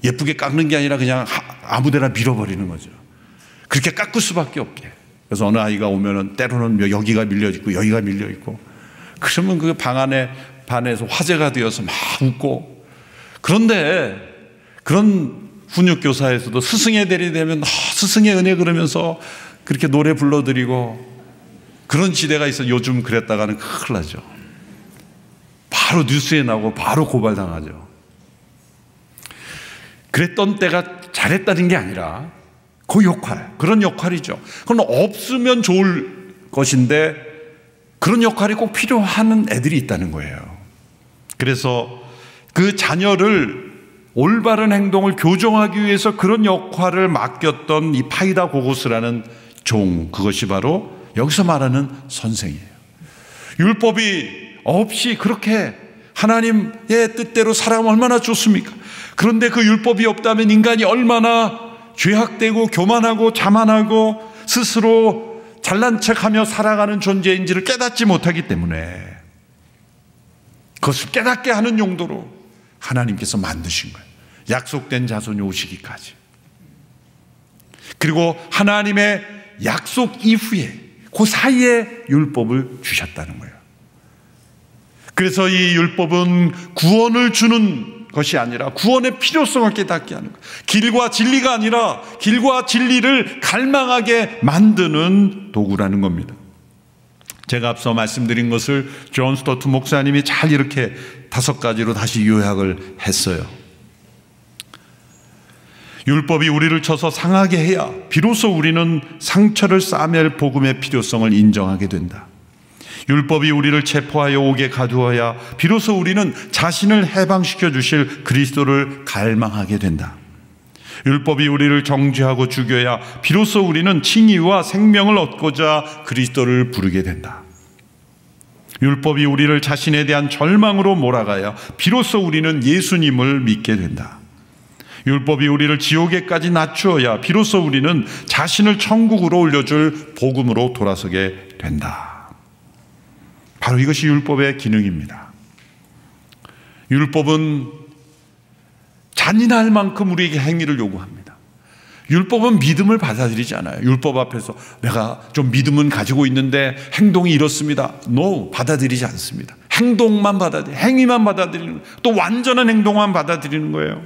예쁘게 깎는 게 아니라 그냥 아무데나 밀어버리는 거죠. 그렇게 깎을 수밖에 없게. 그래서 어느 아이가 오면은 때로는 여기가 밀려있고 여기가 밀려있고, 그러면 그 방 안에 반에서 화제가 되어서 막 웃고. 그런데 그런 훈육교사에서도 스승의 대리 되면 스승의 은혜 그러면서 그렇게 노래 불러드리고 그런 시대가 있어. 요즘 그랬다가는 큰일 나죠. 바로 뉴스에 나오고 바로 고발당하죠. 그랬던 때가 잘했다는 게 아니라 그 역할, 그런 역할이죠. 그건 없으면 좋을 것인데 그런 역할이 꼭 필요한 애들이 있다는 거예요. 그래서 그 자녀를 올바른 행동을 교정하기 위해서 그런 역할을 맡겼던 이 파이다 고고스라는 종, 그것이 바로 여기서 말하는 선생이에요. 율법이 없이 그렇게 하나님의 뜻대로 살아가면 얼마나 좋습니까? 그런데 그 율법이 없다면 인간이 얼마나 죄악되고 교만하고 자만하고 스스로 잘난 척하며 살아가는 존재인지를 깨닫지 못하기 때문에 그것을 깨닫게 하는 용도로 하나님께서 만드신 거예요. 약속된 자손이 오시기까지. 그리고 하나님의 약속 이후에 그 사이에 율법을 주셨다는 거예요. 그래서 이 율법은 구원을 주는 것이 아니라 구원의 필요성을 깨닫게 하는 거예요. 길과 진리가 아니라 길과 진리를 갈망하게 만드는 도구라는 겁니다. 제가 앞서 말씀드린 것을 존 스토트 목사님이 잘 이렇게 5가지로 다시 요약을 했어요. 율법이 우리를 쳐서 상하게 해야 비로소 우리는 상처를 싸매야 할 복음의 필요성을 인정하게 된다. 율법이 우리를 체포하여 옥에 가두어야 비로소 우리는 자신을 해방시켜 주실 그리스도를 갈망하게 된다. 율법이 우리를 정죄하고 죽여야 비로소 우리는 칭의와 생명을 얻고자 그리스도를 부르게 된다. 율법이 우리를 자신에 대한 절망으로 몰아가야 비로소 우리는 예수님을 믿게 된다. 율법이 우리를 지옥에까지 낮추어야 비로소 우리는 자신을 천국으로 올려줄 복음으로 돌아서게 된다. 바로 이것이 율법의 기능입니다. 율법은 잔인할 만큼 우리에게 행위를 요구합니다. 율법은 믿음을 받아들이지 않아요. 율법 앞에서 내가 좀 믿음은 가지고 있는데 행동이 이렇습니다. No, 받아들이지 않습니다. 행동만 행위만 받아들이는 거예요. 또 완전한 행동만 받아들이는 거예요.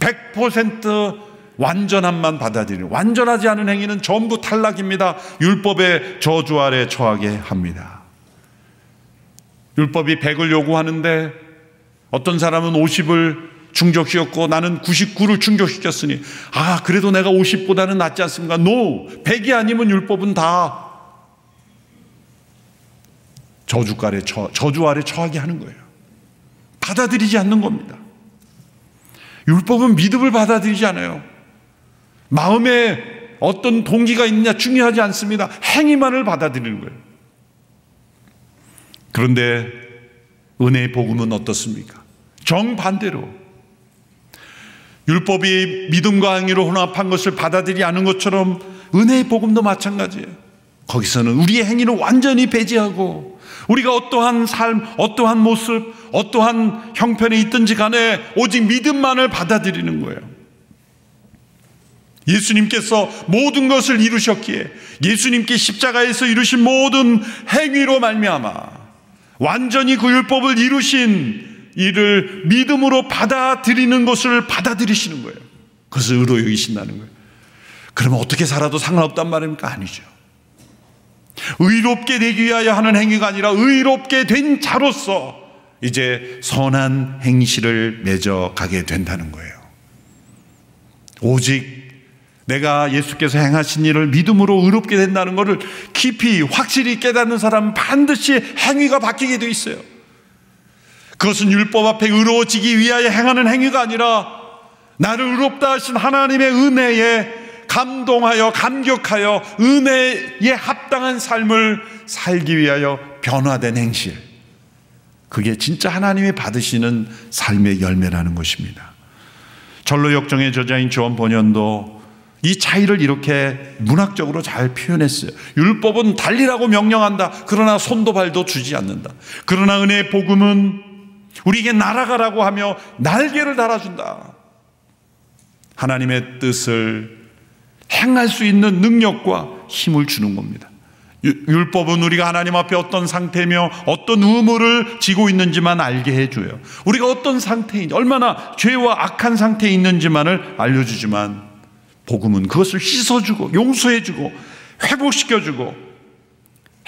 100% 완전함만 받아들이는, 완전하지 않은 행위는 전부 탈락입니다. 율법의 저주 아래 처하게 합니다. 율법이 100을 요구하는데 어떤 사람은 50을 충족시켰고 나는 99를 충족시켰으니 그래도 내가 50보다는 낫지 않습니까? No! 100이 아니면 율법은 다 저주 아래 처하게 하는 거예요. 받아들이지 않는 겁니다. 율법은 믿음을 받아들이지 않아요. 마음에 어떤 동기가 있느냐 중요하지 않습니다. 행위만을 받아들이는 거예요. 그런데 은혜의 복음은 어떻습니까? 정반대로 율법이 믿음과 행위로 혼합한 것을 받아들이지 않은 것처럼 은혜의 복음도 마찬가지예요. 거기서는 우리의 행위를 완전히 배제하고 우리가 어떠한 삶, 어떠한 모습, 어떠한 형편에 있든지 간에 오직 믿음만을 받아들이는 거예요. 예수님께서 모든 것을 이루셨기에 예수님께 십자가에서 이루신 모든 행위로 말미암아 완전히 그 율법을 이루신 이를 믿음으로 받아들이는 것을 받아들이시는 거예요. 그것을 의로 여기신다는 거예요. 그러면 어떻게 살아도 상관없단 말입니까? 아니죠. 의롭게 되기 위하여 하는 행위가 아니라 의롭게 된 자로서 이제 선한 행실을 맺어가게 된다는 거예요. 오직 내가 예수께서 행하신 일을 믿음으로 의롭게 된다는 것을 깊이 확실히 깨닫는 사람은 반드시 행위가 바뀌게 되어 있어요. 그것은 율법 앞에 의로워지기 위하여 행하는 행위가 아니라 나를 의롭다 하신 하나님의 은혜에 감동하여 감격하여 은혜에 합당한 삶을 살기 위하여 변화된 행실, 그게 진짜 하나님이 받으시는 삶의 열매라는 것입니다. 전로 역정의 저자인 존 번연도 이 차이를 이렇게 문학적으로 잘 표현했어요. 율법은 달리라고 명령한다. 그러나 손도 발도 주지 않는다. 그러나 은혜의 복음은 우리에게 날아가라고 하며 날개를 달아준다. 하나님의 뜻을 행할 수 있는 능력과 힘을 주는 겁니다. 율법은 우리가 하나님 앞에 어떤 상태며 어떤 의무를 지고 있는지만 알게 해줘요. 우리가 어떤 상태인지, 얼마나 죄와 악한 상태에 있는지만을 알려주지만 복음은 그것을 씻어주고 용서해주고 회복시켜주고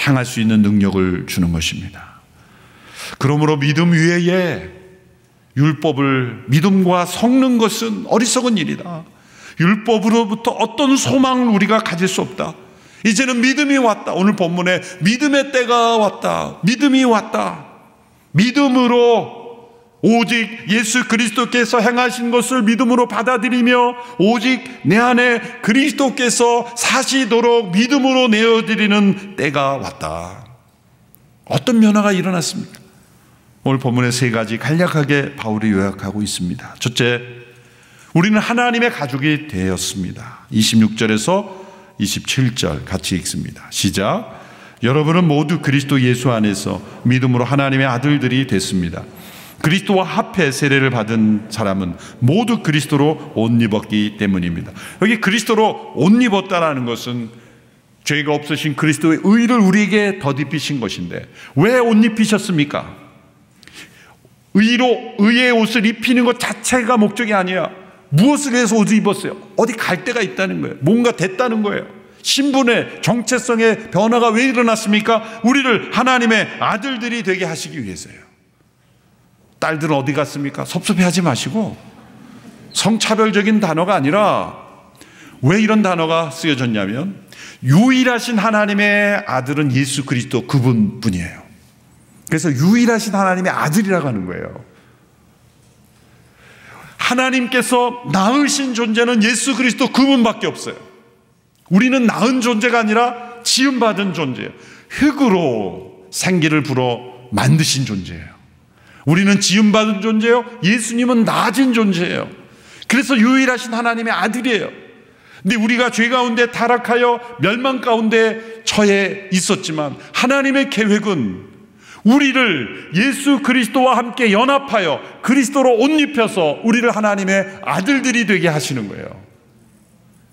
행할 수 있는 능력을 주는 것입니다. 그러므로 믿음 위에 율법을 믿음과 섞는 것은 어리석은 일이다. 율법으로부터 어떤 소망을 우리가 가질 수 없다. 이제는 믿음이 왔다. 오늘 본문에 믿음의 때가 왔다. 믿음이 왔다. 믿음으로 오직 예수 그리스도께서 행하신 것을 믿음으로 받아들이며 오직 내 안에 그리스도께서 사시도록 믿음으로 내어드리는 때가 왔다. 어떤 변화가 일어났습니까? 오늘 본문에 세 가지 간략하게 바울이 요약하고 있습니다. 첫째, 우리는 하나님의 가족이 되었습니다. 26절에서 27절 같이 읽습니다. 시작. 여러분은 모두 그리스도 예수 안에서 믿음으로 하나님의 아들들이 됐습니다. 그리스도와 합해 세례를 받은 사람은 모두 그리스도로 옷 입었기 때문입니다. 여기 그리스도로 옷 입었다라는 것은 죄가 없으신 그리스도의 의를 우리에게 덧입히신 것인데, 왜 옷 입히셨습니까? 의의 옷을 입히는 것 자체가 목적이 아니야. 무엇을 위해서 옷을 입었어요? 어디 갈 데가 있다는 거예요. 뭔가 됐다는 거예요. 신분의 정체성의 변화가 왜 일어났습니까? 우리를 하나님의 아들들이 되게 하시기 위해서요. 딸들은 어디 갔습니까? 섭섭해하지 마시고, 성차별적인 단어가 아니라 왜 이런 단어가 쓰여졌냐면 유일하신 하나님의 아들은 예수 그리스도 그분뿐이에요. 그래서 유일하신 하나님의 아들이라고 하는 거예요. 하나님께서 낳으신 존재는 예수 그리스도 그분밖에 없어요. 우리는 낳은 존재가 아니라 지음받은 존재예요. 흙으로 생기를 불어 만드신 존재예요. 우리는 지음받은 존재예요. 예수님은 낮은 존재예요. 그래서 유일하신 하나님의 아들이에요. 근데 우리가 죄 가운데 타락하여 멸망 가운데 처해 있었지만 하나님의 계획은 우리를 예수 그리스도와 함께 연합하여 그리스도로 옷 입혀서 우리를 하나님의 아들들이 되게 하시는 거예요.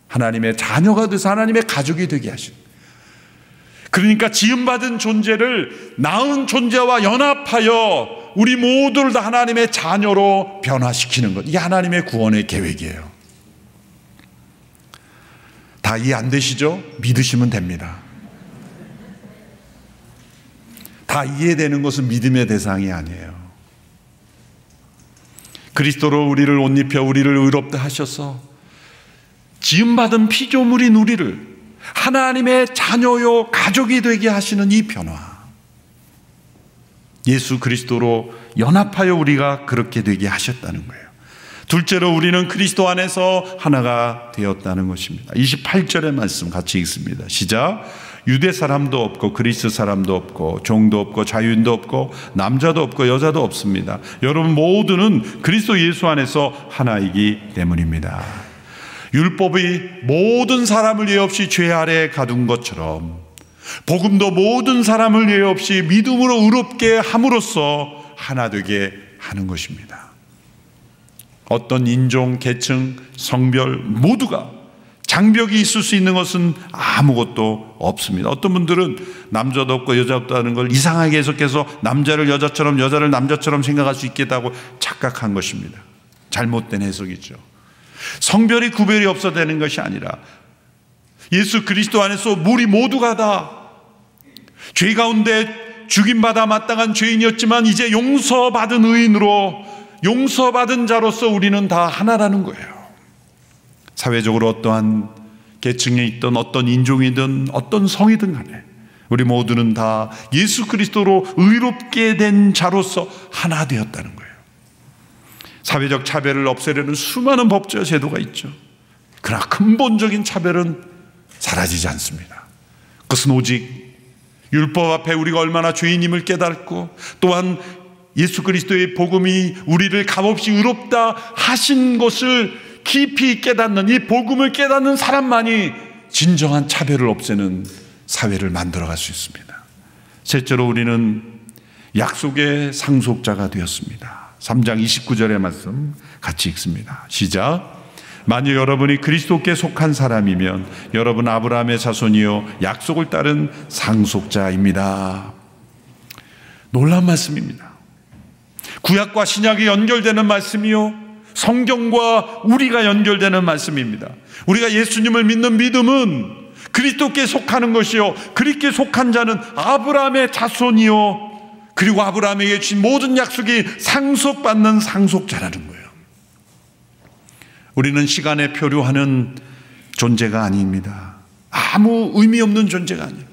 하나님의 자녀가 돼서 하나님의 가족이 되게 하시는 거예요. 그러니까 지음받은 존재를 낳은 존재와 연합하여 우리 모두를 다 하나님의 자녀로 변화시키는 것, 이게 하나님의 구원의 계획이에요. 다 이해 안 되시죠? 믿으시면 됩니다. 다 이해되는 것은 믿음의 대상이 아니에요. 그리스도로 우리를 옷 입혀 우리를 의롭다 하셔서 지음받은 피조물인 우리를 하나님의 자녀요 가족이 되게 하시는 이 변화, 예수 그리스도로 연합하여 우리가 그렇게 되게 하셨다는 거예요. 둘째로 우리는 그리스도 안에서 하나가 되었다는 것입니다. 28절의 말씀 같이 읽습니다. 시작. 유대 사람도 없고 그리스 사람도 없고 종도 없고 자유인도 없고 남자도 없고 여자도 없습니다. 여러분 모두는 그리스도 예수 안에서 하나이기 때문입니다. 율법이 모든 사람을 예외 없이 죄 아래에 가둔 것처럼 복음도 모든 사람을 예외 없이 믿음으로 의롭게 함으로써 하나 되게 하는 것입니다. 어떤 인종, 계층, 성별 모두가 장벽이 있을 수 있는 것은 아무것도 없습니다. 어떤 분들은 남자도 없고 여자 없다는 걸 이상하게 해석해서 남자를 여자처럼 여자를 남자처럼 생각할 수 있겠다고 착각한 것입니다. 잘못된 해석이죠. 성별이 구별이 없어야 되는 것이 아니라 예수 그리스도 안에서 우리 모두가 다 죄 가운데 죽임받아 마땅한 죄인이었지만 이제 용서받은 의인으로 용서받은 자로서 우리는 다 하나라는 거예요. 사회적으로 어떠한 계층에 있든 어떤 인종이든 어떤 성이든 간에 우리 모두는 다 예수 그리스도로 의롭게 된 자로서 하나 되었다는 거예요. 사회적 차별을 없애려는 수많은 법제와 제도가 있죠. 그러나 근본적인 차별은 사라지지 않습니다. 그것은 오직 율법 앞에 우리가 얼마나 죄인임을 깨닫고 또한 예수 그리스도의 복음이 우리를 값없이 의롭다 하신 것을 깊이 깨닫는, 이 복음을 깨닫는 사람만이 진정한 차별을 없애는 사회를 만들어갈 수 있습니다. 셋째로 우리는 약속의 상속자가 되었습니다. 3장 29절의 말씀 같이 읽습니다. 시작. 만일 여러분이 그리스도께 속한 사람이면 여러분 아브라함의 자손이요 약속을 따른 상속자입니다. 놀라운 말씀입니다. 구약과 신약이 연결되는 말씀이요 성경과 우리가 연결되는 말씀입니다. 우리가 예수님을 믿는 믿음은 그리스도께 속하는 것이요 그리스도께 속한 자는 아브라함의 자손이요 그리고 아브라함에게 주신 모든 약속이 상속받는 상속자라는 거예요. 우리는 시간에 표류하는 존재가 아닙니다. 아무 의미 없는 존재가 아니에요.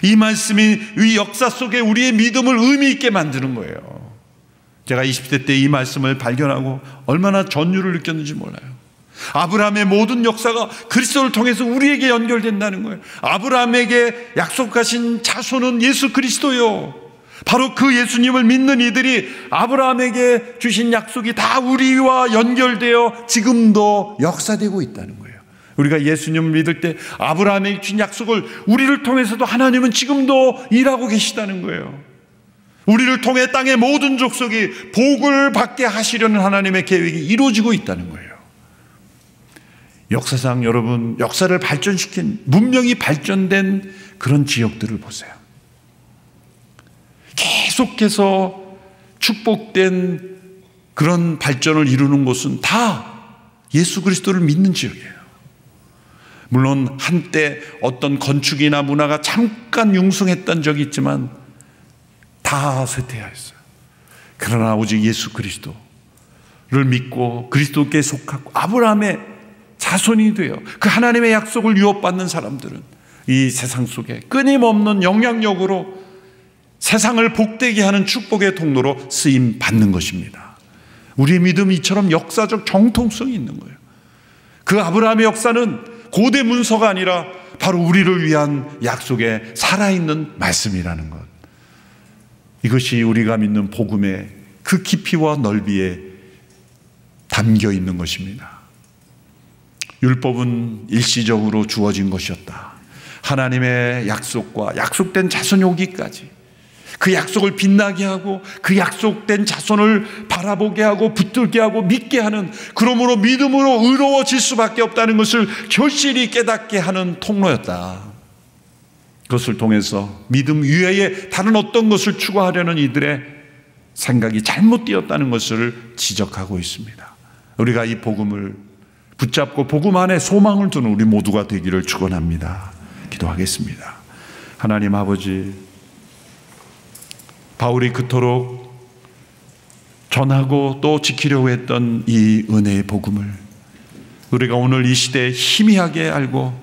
이 말씀이 이 역사 속에 우리의 믿음을 의미 있게 만드는 거예요. 제가 20대 때 이 말씀을 발견하고 얼마나 전율을 느꼈는지 몰라요. 아브라함의 모든 역사가 그리스도를 통해서 우리에게 연결된다는 거예요. 아브라함에게 약속하신 자손은 예수 그리스도요. 바로 그 예수님을 믿는 이들이 아브라함에게 주신 약속이 다 우리와 연결되어 지금도 역사되고 있다는 거예요. 우리가 예수님을 믿을 때 아브라함에게 주신 약속을 우리를 통해서도 하나님은 지금도 일하고 계시다는 거예요. 우리를 통해 땅의 모든 족속이 복을 받게 하시려는 하나님의 계획이 이루어지고 있다는 거예요. 역사상 여러분, 역사를 발전시킨, 문명이 발전된 그런 지역들을 보세요. 계속해서 축복된 그런 발전을 이루는 곳은 다 예수 그리스도를 믿는 지역이에요. 물론 한때 어떤 건축이나 문화가 잠깐 융성했던 적이 있지만 다 쇠퇴하였어요. 그러나 오직 예수 그리스도를 믿고 그리스도께 속하고 아브라함의 자손이 되어 그 하나님의 약속을 유업받는 사람들은 이 세상 속에 끊임없는 영향력으로 세상을 복되게 하는 축복의 통로로 쓰임 받는 것입니다. 우리의 믿음이 이처럼 역사적 정통성이 있는 거예요. 그 아브라함의 역사는 고대 문서가 아니라 바로 우리를 위한 약속의 살아있는 말씀이라는 것. 이것이 우리가 믿는 복음의 그 깊이와 넓이에 담겨 있는 것입니다. 율법은 일시적으로 주어진 것이었다. 하나님의 약속과 약속된 자손이 오기까지 그 약속을 빛나게 하고 그 약속된 자손을 바라보게 하고 붙들게 하고 믿게 하는, 그러므로 믿음으로 의로워질 수밖에 없다는 것을 절실히 깨닫게 하는 통로였다. 그것을 통해서 믿음 이외에 다른 어떤 것을 추구하려는 이들의 생각이 잘못되었다는 것을 지적하고 있습니다. 우리가 이 복음을 붙잡고 복음 안에 소망을 두는 우리 모두가 되기를 축원합니다. 기도하겠습니다. 하나님 아버지, 바울이 그토록 전하고 또 지키려고 했던 이 은혜의 복음을 우리가 오늘 이 시대에 희미하게 알고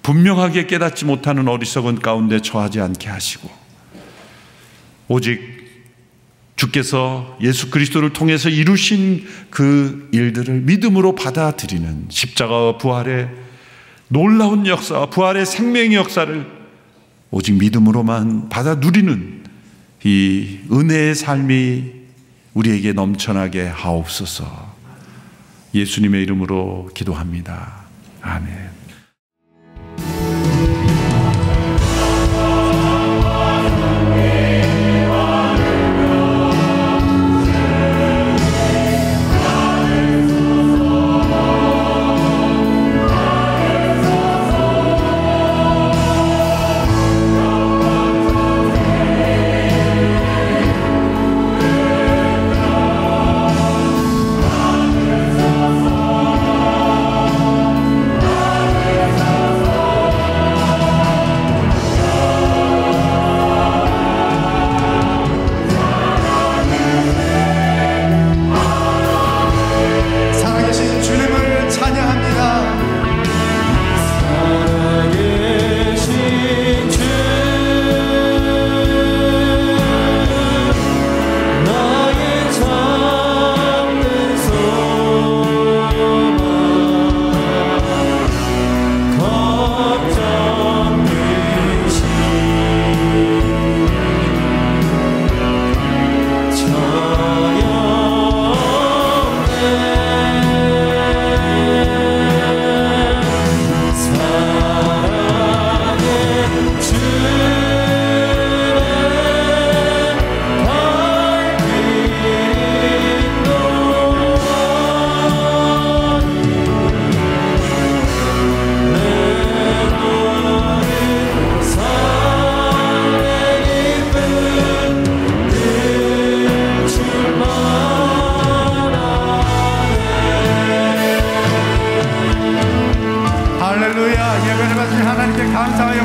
분명하게 깨닫지 못하는 어리석은 가운데 처하지 않게 하시고, 오직 주께서 예수 그리스도를 통해서 이루신 그 일들을 믿음으로 받아들이는 십자가와 부활의 놀라운 역사와 부활의 생명의 역사를 오직 믿음으로만 받아 누리는 이 은혜의 삶이 우리에게 넘쳐나게 하옵소서. 예수님의 이름으로 기도합니다. 아멘.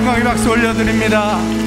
영광의 박수 올려드립니다.